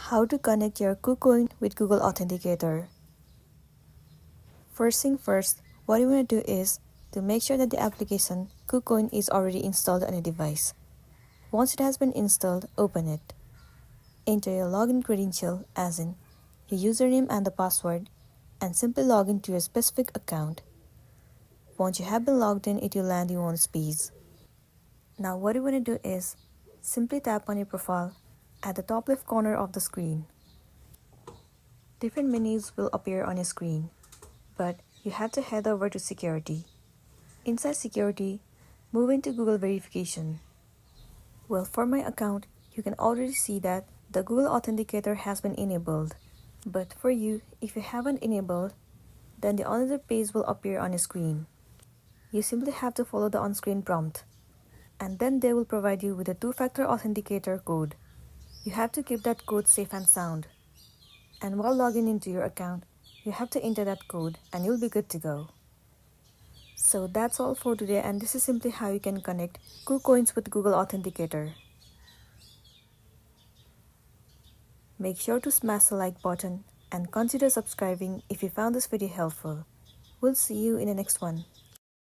How to connect your KuCoin with Google Authenticator. First thing first, what you want to do is to make sure that the application KuCoin is already installed on your device. Once it has been installed, open it. Enter your login credential as in your username and the password and simply log into your specific account. Once you have been logged in, it will land you on this page. Now what you want to do is simply tap on your profile at the top left corner of the screen. Different menus will appear on your screen, but you have to head over to Security. Inside Security, move into Google Verification. Well, for my account, you can already see that the Google Authenticator has been enabled. But for you, if you haven't enabled, then the another page will appear on your screen. You simply have to follow the on-screen prompt, and then they will provide you with a two-factor authenticator code. You have to keep that code safe and sound. And while logging into your account, you have to enter that code and you'll be good to go. So that's all for today, and this is simply how you can connect KuCoins with Google Authenticator. Make sure to smash the like button and consider subscribing if you found this video helpful. We'll see you in the next one.